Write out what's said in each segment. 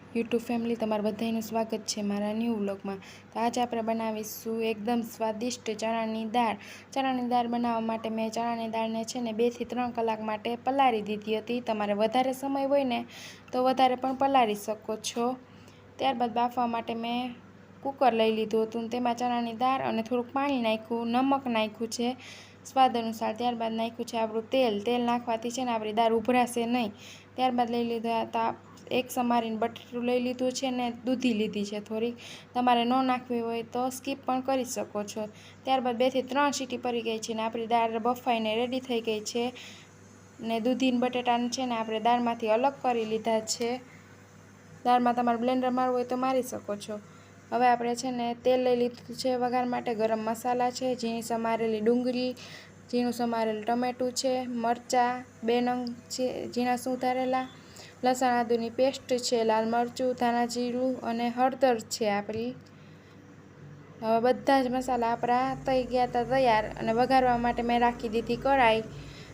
YouTube family, તમારું બધાનું સ્વાગત છે મારા ન્યૂ વ્લોગમાં। તો આજે આપણે બનાવીશું એકદમ સ્વાદિષ્ટ ચણાની દાળ। ચણાની દાળ બનાવવા માટે મેં ચણાની દાળને છે ને 2 થી 3 કલાક માટે પલાળી દીધી હતી। તમારે વધારે સમય હોય ને તો વધારે પણ પલાળી શકો છો। ત્યારબાદ બાફવા માટે મેં કુકર લઈ લીધું હતું, તેમાં ચણાની દાળ અને થોડુંક પાણી નાખ્યું, નમક નાખ્યું છે સ્વાદ અનુસાર। ત્યારબાદ નાખ્યું છે આપણું તેલ। તેલ નાખવાથી છે ને આપણી દાળ ઉભરાશે નહીં। ત્યારબાદ લઈ લીધા હતા એક સમારીને બટેટું લઈ લીધું છે ને દૂધી લીધી છે થોડીક। તમારે ન નાખવી હોય તો સ્કીપ પણ કરી શકો છો। ત્યારબાદ 2 થી 3 સીટી પડી ગઈ છે ને આપણી દાળ બફાઈને રેડી થઈ ગઈ છે ને દૂધી ને બટેટાને છે ને આપણે દાળમાંથી અલગ કરી લીધા છે। દાળમાં તમારે બ્લેન્ડર મારવું હોય તો મારી શકો છો। હવે આપણે છે ને તેલ લઈ લીધું છે વઘાર માટે। ગરમ મસાલા છે, ઝીણી સમારેલી ડુંગળી, ઝીણું સમારેલું ટમેટું છે, મરચાં 2 નંગ છે ઝીણા સુધારેલા, લસણ આદુની પેસ્ટ છે, લાલ મરચું, ધાણા જીરું અને હળદર છે આપણી। હવે બધા જ મસાલા આપણા થઈ ગયા હતા તૈયાર અને વઘારવા માટે મેં રાખી દીધી કઢાઈ।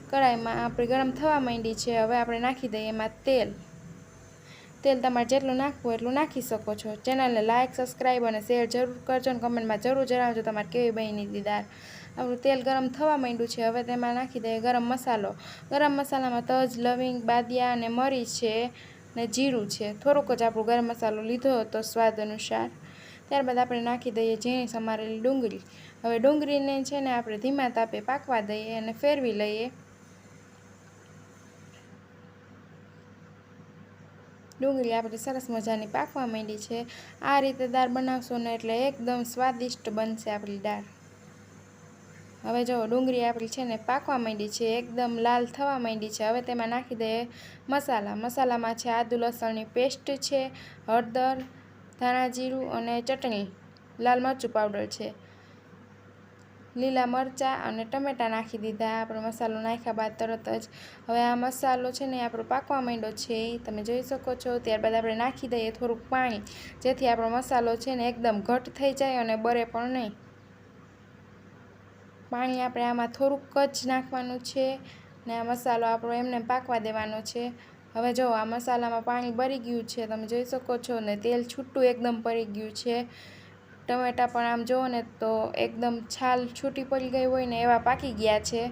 કઢાઈમાં આપણી ગરમ થવા માંડી છે। હવે આપણે નાખી દઈએ એમાં તેલ। તેલ તમારે જેટલું નાખવું એટલું નાખી શકો છો। ચેનલને લાઇક, સબસ્ક્રાઈબ અને શેર જરૂર કરજો અને કમેન્ટમાં જરૂર જણાવજો તમારે કેવી બની હતી દાળ। આપણું તેલ ગરમ થવા માંડ્યું છે। હવે તેમાં નાખી દઈએ ગરમ મસાલો। ગરમ મસાલામાં તજ, લવિંગ, બાદિયા અને મરી છે ને જીરું છે। થોડુંક જ આપણું ગરમ મસાલો લીધો હતો સ્વાદ અનુસાર। ત્યારબાદ આપણે નાખી દઈએ ઝીણી સમારેલી ડુંગળી। હવે ડુંગળીને છે ને આપણે ધીમા તાપે પાકવા દઈએ અને ફેરવી લઈએ। ડુંગળી આપણી સરસ મજાની પાકવા માંડી છે। આ રીતે દાળ બનાવશો ને એટલે એકદમ સ્વાદિષ્ટ બનશે આપણી દાળ। હવે જો ડુંગળી આપણી છે ને પાકવા માંડી છે, એકદમ લાલ થવા માંડી છે। હવે તેમાં નાખી દઈએ મસાલા। મસાલામાં છે આદુ લસણની પેસ્ટ છે, હળદર, ધાણા જીરું અને ચટણી, લાલ મરચું પાવડર છે, લીલા મરચાં અને ટમેટાં નાખી દીધા આપણે મસાલો નાખ્યા બાદ તરત જ। હવે આ મસાલો છે ને આપણો પાકવા માંડ્યો છે તમે જોઈ શકો છો। ત્યારબાદ આપણે નાખી દઈએ થોડુંક પાણી, જેથી આપણો મસાલો છે ને એકદમ ઘટ થઈ જાય અને બળે પણ નહીં। પાણી આપણે આમાં થોડુંક જ નાખવાનું છે ને આ મસાલો આપણો એમને પાકવા દેવાનો છે। હવે જો આ મસાલામાં પાણી બળી ગયું છે તમે જોઈ શકો છો ને તેલ છૂટું એકદમ પડી ગયું છે। ટમેટાં પણ આમ જુઓ ને તો એકદમ છાલ છૂટી પડી ગઈ હોય ને એવા પાકી ગયા છે।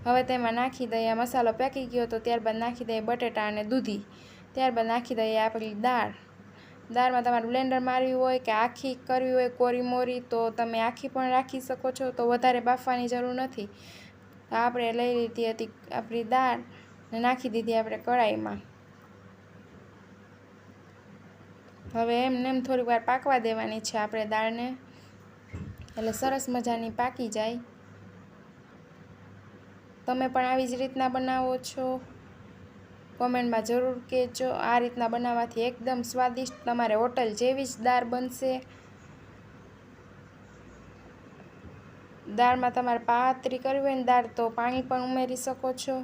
હવે તેમાં નાખી દઈએ મસાલો પાકી ગયો તો ત્યારબાદ નાખી દઈએ બટેટા અને દૂધી। ત્યારબાદ નાખી દઈએ આપણી દાળ। દાળમાં તમારે બ્લેન્ડર મારવી હોય કે આખી કરવી હોય કોરી મોરી તો તમે આખી પણ રાખી શકો છો, તો વધારે બાફવાની જરૂર નથી। આપણે લઈ લીધી હતી આપણી દાળ ને નાખી દીધી આપણે કઢાઈમાં। હવે એમને એમ થોડીક વાર પાકવા દેવાની છે આપણે દાળને, એટલે સરસ મજાની પાકી જાય। તમે પણ આવી જ રીતના બનાવો છો? કોમેન્ટમાં જરૂર કહેજો। આ રીતના બનાવવાથી એકદમ સ્વાદિષ્ટ તમારે હોટલ જેવી જ દાળ બનશે। દાળમાં તમારે પાતળી કરવી હોય ને દાળ તો પાણી પણ ઉમેરી શકો છો।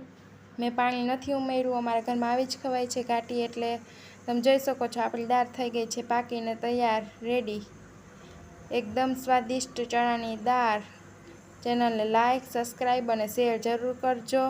મેં પાણી નથી ઉમેર્યું, અમારા ઘરમાં આવી જ ખવાય છે ઘાટી, એટલે તમે જોઈ શકો છો આપણી દાળ થઈ ગઈ છે પાકીને તૈયાર રેડી। એકદમ સ્વાદિષ્ટ ચણાની દાળ। ચેનલને લાઇક, સબસ્ક્રાઈબ અને શેર જરૂર કરજો।